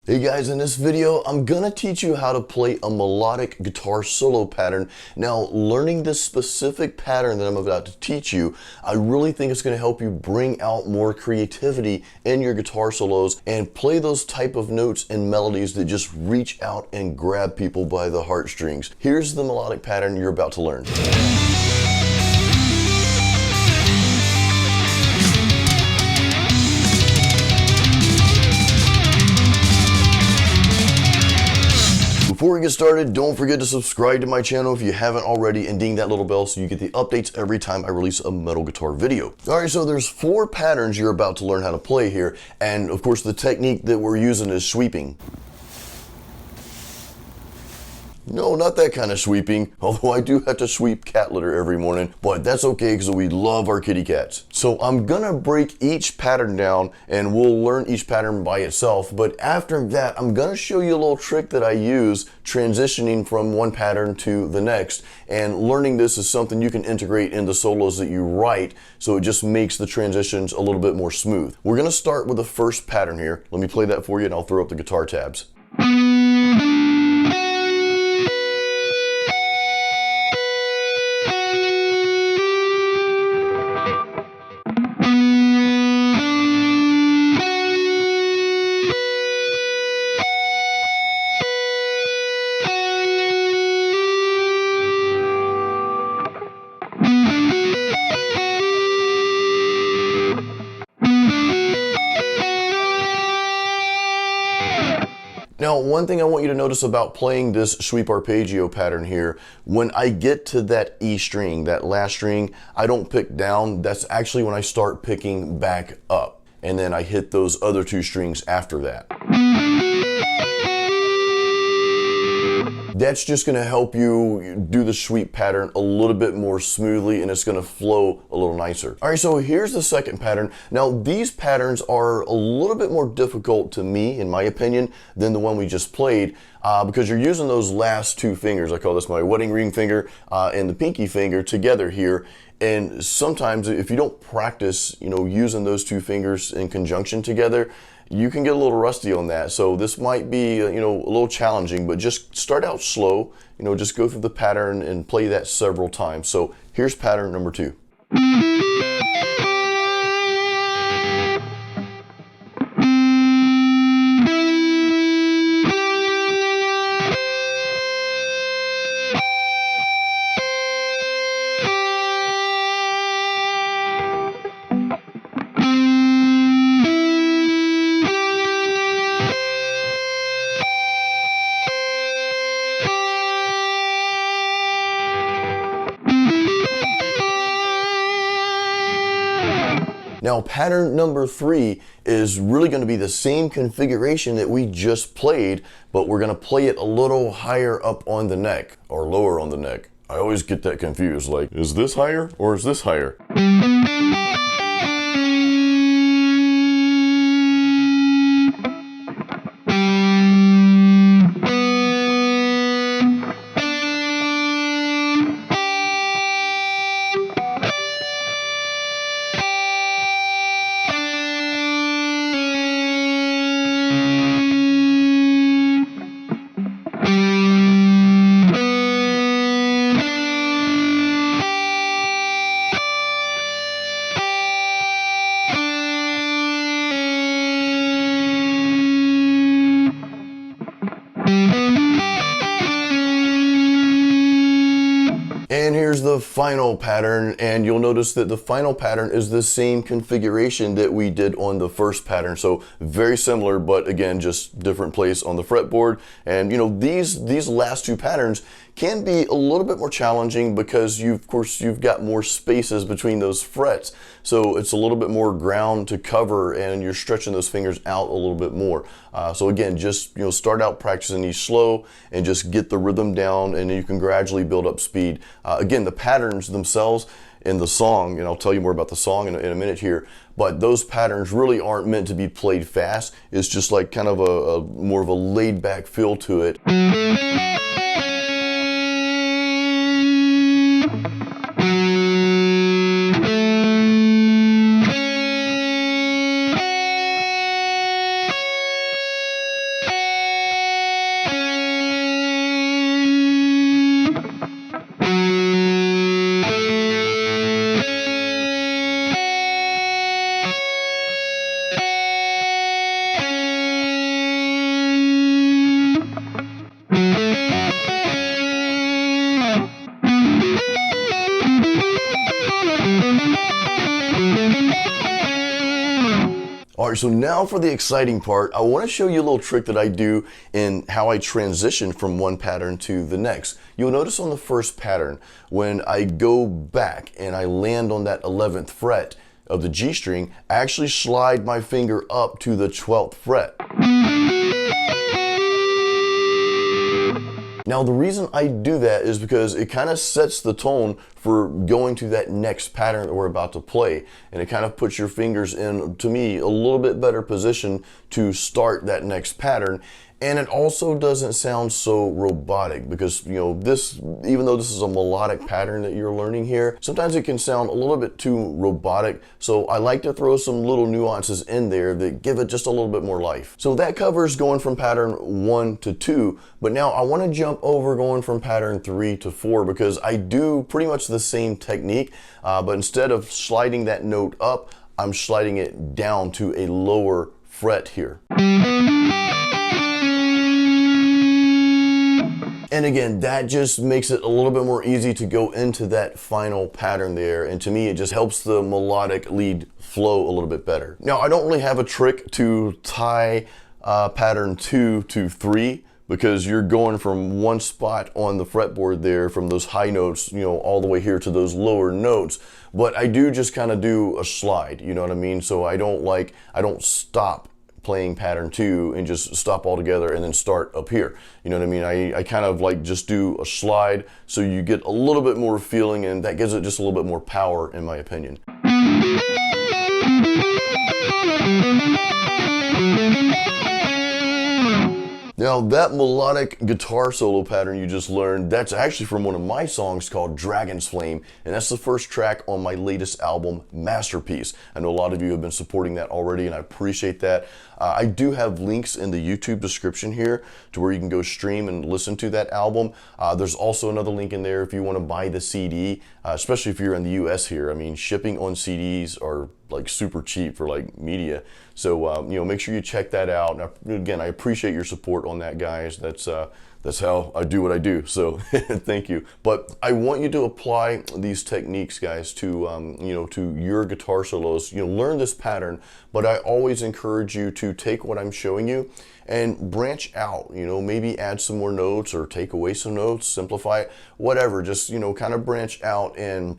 Hey guys, in this video, I'm gonna teach you how to play a melodic guitar solo pattern. Now, learning this specific pattern that I'm about to teach you, I really think it's gonna help you bring out more creativity in your guitar solos and play those type of notes and melodies that just reach out and grab people by the heartstrings. Here's the melodic pattern you're about to learn. Before we get started, don't forget to subscribe to my channel if you haven't already and ding that little bell so you get the updates every time I release a metal guitar video. Alright, so there's 4 patterns you're about to learn how to play here, and of course the technique that we're using is sweeping. No, not that kind of sweeping, although I do have to sweep cat litter every morning, but that's okay because we love our kitty cats. So I'm gonna break each pattern down and we'll learn each pattern by itself, but after that I'm gonna show you a little trick that I use transitioning from one pattern to the next, and learning this is something you can integrate in the solos that you write, so it just makes the transitions a little bit more smooth. We're gonna start with the first pattern here. Let me play that for you and I'll throw up the guitar tabs. Now, one thing I want you to notice about playing this sweep arpeggio pattern here, when I get to that E string, that last string, I don't pick down. That's actually when I start picking back up. And then I hit those other 2 strings after that. That's just gonna help you do the sweep pattern a little bit more smoothly, and it's gonna flow a little nicer. All right, so here's the second pattern. Now, these patterns are a little bit more difficult to me, in my opinion, than the one we just played, because you're using those last 2 fingers. I call this my wedding ring finger and the pinky finger together here. And sometimes if you don't practice, using those 2 fingers in conjunction together, you can get a little rusty on that. So this might be, a little challenging, but just start out slow, just go through the pattern and play that several times. So here's pattern number 2. Now, pattern number 3 is really going to be the same configuration that we just played, but we're going to play it a little higher up on the neck or lower on the neck. I always get that confused, like, is this higher or is this higher? And here's the final pattern, and you'll notice that the final pattern is the same configuration that we did on the first pattern. So very similar, but again, just different place on the fretboard. And these last 2 patterns can be a little bit more challenging because of course you've got more spaces between those frets. So it's a little bit more ground to cover and you're stretching those fingers out a little bit more. So again, just start out practicing these slow and just get the rhythm down, and then you can gradually build up speed. Again, the patterns themselves in the song, and I'll tell you more about the song in a minute here, but those patterns really aren't meant to be played fast. It's just like kind of a more of a laid back feel to it. All right, so now for the exciting part, I want to show you a little trick that I do in how I transition from one pattern to the next. You'll notice on the first pattern, when I go back and I land on that 11th fret of the G string, I actually slide my finger up to the 12th fret. Now the reason I do that is because it kind of sets the tone for going to that next pattern that we're about to play. And it kind of puts your fingers in, to me, a little bit better position to start that next pattern. And it also doesn't sound so robotic because, you know, this, even though this is a melodic pattern that you're learning here, sometimes it can sound a little bit too robotic. So I like to throw some little nuances in there that give it just a little bit more life. So that covers going from pattern 1 to 2, but now I want to jump over going from pattern 3 to 4 because I do pretty much the same technique, but instead of sliding that note up, I'm sliding it down to a lower fret here. And again, that just makes it a little bit more easy to go into that final pattern there. And to me, it just helps the melodic lead flow a little bit better. Now, I don't really have a trick to tie pattern 2 to 3 because you're going from one spot on the fretboard there from those high notes, you know, all the way here to those lower notes. But I do just kind of do a slide, you know what I mean? So I don't stop playing pattern 2 and just stop altogether and then start up here. You know what I mean? I kind of like just do a slide so you get a little bit more feeling, and that gives it just a little bit more power in my opinion. Now that melodic guitar solo pattern you just learned, that's actually from one of my songs called Dragon's Flame, and that's the first track on my latest album, Masterpeace. I know a lot of you have been supporting that already, and I appreciate that. I do have links in the YouTube description here to where you can go stream and listen to that album. There's also another link in there if you want to buy the CD, especially if you're in the US here. I mean, shipping on CDs are like super cheap for like media. So, you know, make sure you check that out. And again, I appreciate your support on that, guys. That's how I do what I do. So thank you. But I want you to apply these techniques, guys, to, you know, to your guitar solos. You know, learn this pattern, but I always encourage you to take what I'm showing you and branch out, you know, maybe add some more notes or take away some notes, simplify it, whatever. Just, you know, kind of branch out and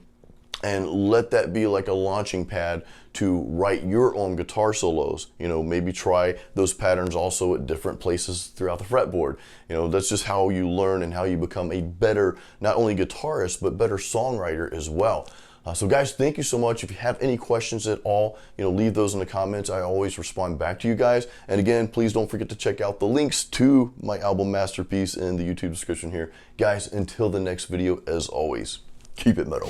let that be like a launching pad to write your own guitar solos. You know, maybe try those patterns also at different places throughout the fretboard. You know, that's just how you learn and how you become a better, not only guitarist, but better songwriter as well. So guys, thank you so much. If you have any questions at all, you know, leave those in the comments. I always respond back to you guys. And again, please don't forget to check out the links to my album Masterpeace in the YouTube description here. Guys, until the next video, as always, keep it metal.